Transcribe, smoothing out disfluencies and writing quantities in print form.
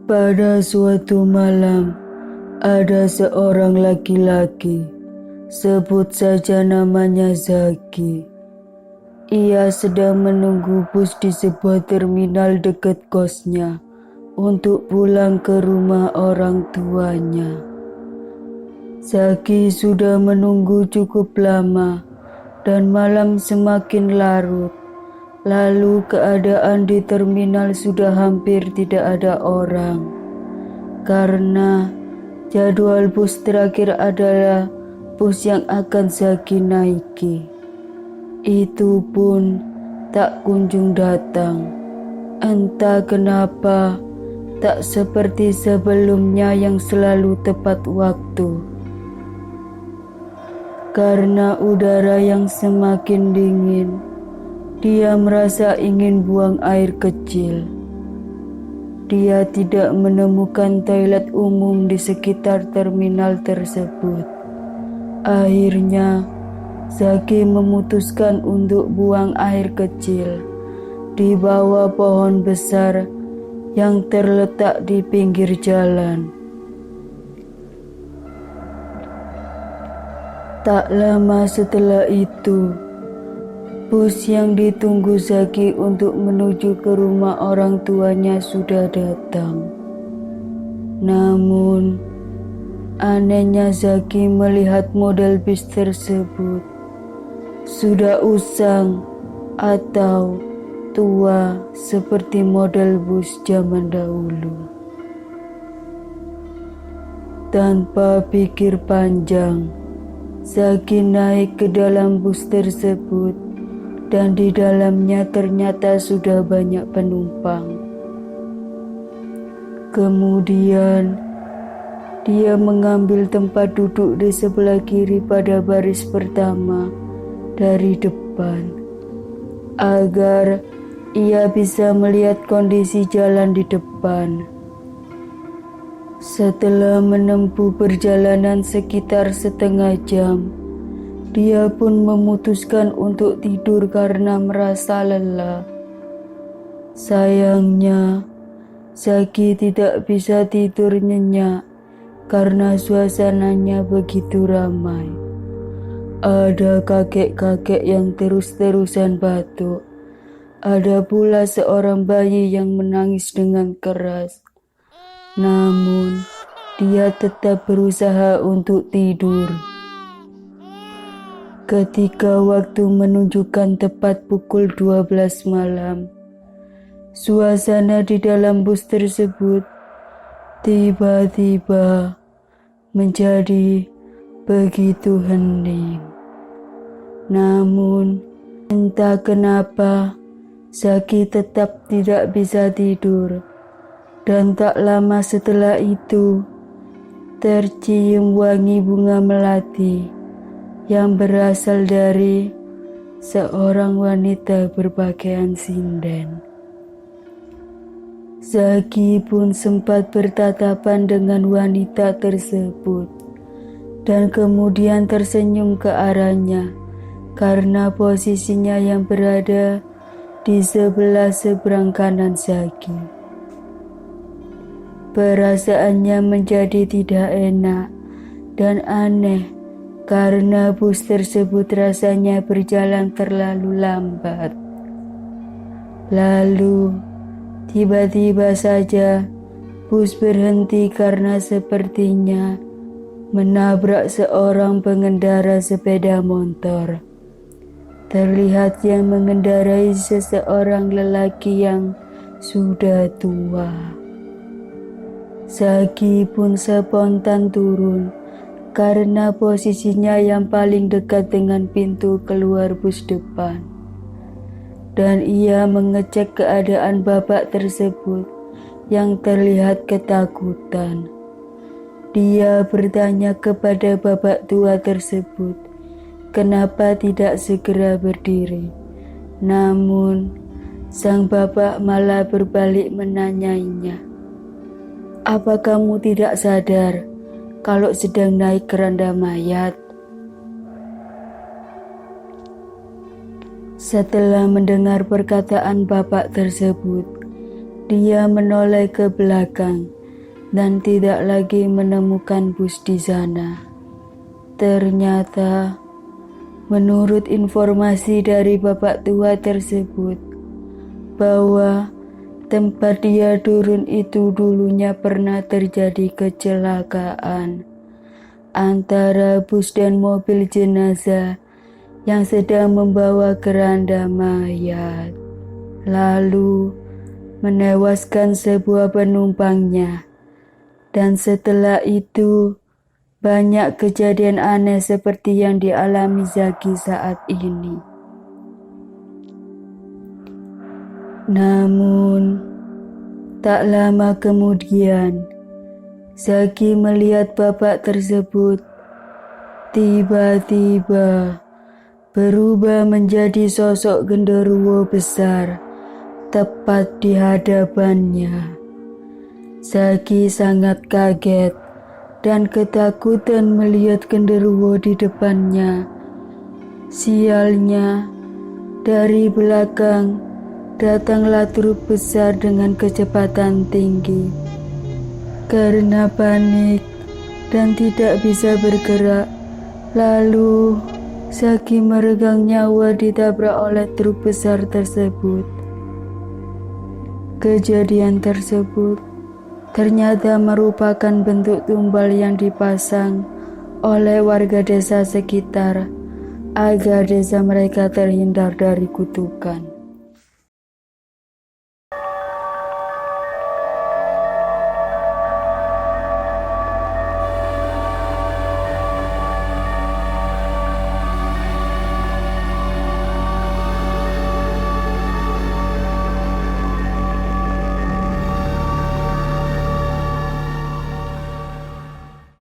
Pada suatu malam, ada seorang laki-laki, sebut saja namanya Zaki. Ia sedang menunggu bus di sebuah terminal dekat kosnya untuk pulang ke rumah orang tuanya. Zaki sudah menunggu cukup lama dan malam semakin larut. Lalu keadaan di terminal sudah hampir tidak ada orang, karena jadwal bus terakhir adalah bus yang akan Zaki naiki. Itu pun tak kunjung datang. Entah kenapa, tak seperti sebelumnya yang selalu tepat waktu. Karena udara yang semakin dingin, dia merasa ingin buang air kecil. Dia tidak menemukan toilet umum di sekitar terminal tersebut. Akhirnya, Zaki memutuskan untuk buang air kecil di bawah pohon besar yang terletak di pinggir jalan. Tak lama setelah itu, bus yang ditunggu Zaki untuk menuju ke rumah orang tuanya sudah datang. Namun, anehnya Zaki melihat model bus tersebut sudah usang atau tua seperti model bus zaman dahulu. Tanpa pikir panjang, Zaki naik ke dalam bus tersebut. Dan di dalamnya ternyata sudah banyak penumpang. Kemudian, dia mengambil tempat duduk di sebelah kiri pada baris pertama dari depan, agar ia bisa melihat kondisi jalan di depan. Setelah menempuh perjalanan sekitar setengah jam, dia pun memutuskan untuk tidur karena merasa lelah. Sayangnya, Zaki tidak bisa tidur nyenyak karena suasananya begitu ramai. Ada kakek-kakek yang terus-terusan batuk. Ada pula seorang bayi yang menangis dengan keras. Namun, dia tetap berusaha untuk tidur. Ketika waktu menunjukkan tepat pukul 12 malam, suasana di dalam bus tersebut tiba-tiba menjadi begitu hening. Namun, entah kenapa, Zaki tetap tidak bisa tidur. Dan tak lama setelah itu, tercium wangi bunga melati yang berasal dari seorang wanita berpakaian sinden. Zaki pun sempat bertatapan dengan wanita tersebut dan kemudian tersenyum ke arahnya karena posisinya yang berada di sebelah seberang kanan Zaki. Perasaannya menjadi tidak enak dan aneh karena bus tersebut rasanya berjalan terlalu lambat. Lalu, tiba-tiba saja bus berhenti karena sepertinya menabrak seorang pengendara sepeda motor. Terlihat yang mengendarai seseorang lelaki yang sudah tua. Zaki pun spontan turun karena posisinya yang paling dekat dengan pintu keluar bus depan. Dan ia mengecek keadaan bapak tersebut yang terlihat ketakutan. Dia bertanya kepada bapak tua tersebut, kenapa tidak segera berdiri. Namun, sang bapak malah berbalik menanyainya, "Apa kamu tidak sadar kalau sedang naik keranda mayat?" Setelah mendengar perkataan bapak tersebut, dia menoleh ke belakang dan tidak lagi menemukan bus di sana. Ternyata, menurut informasi dari bapak tua tersebut, bahwa tempat dia turun itu dulunya pernah terjadi kecelakaan antara bus dan mobil jenazah yang sedang membawa keranda mayat, lalu menewaskan sebuah penumpangnya. Dan setelah itu, banyak kejadian aneh seperti yang dialami Zaki saat ini. Namun, tak lama kemudian, Zaki melihat bapak tersebut tiba-tiba berubah menjadi sosok genderuwo besar tepat di hadapannya. Zaki sangat kaget dan ketakutan melihat genderuwo di depannya. Sialnya, dari belakang datanglah truk besar dengan kecepatan tinggi. Karena panik dan tidak bisa bergerak, lalu Zaki meregang nyawa ditabrak oleh truk besar tersebut. Kejadian tersebut ternyata merupakan bentuk tumbal yang dipasang oleh warga desa sekitar agar desa mereka terhindar dari kutukan.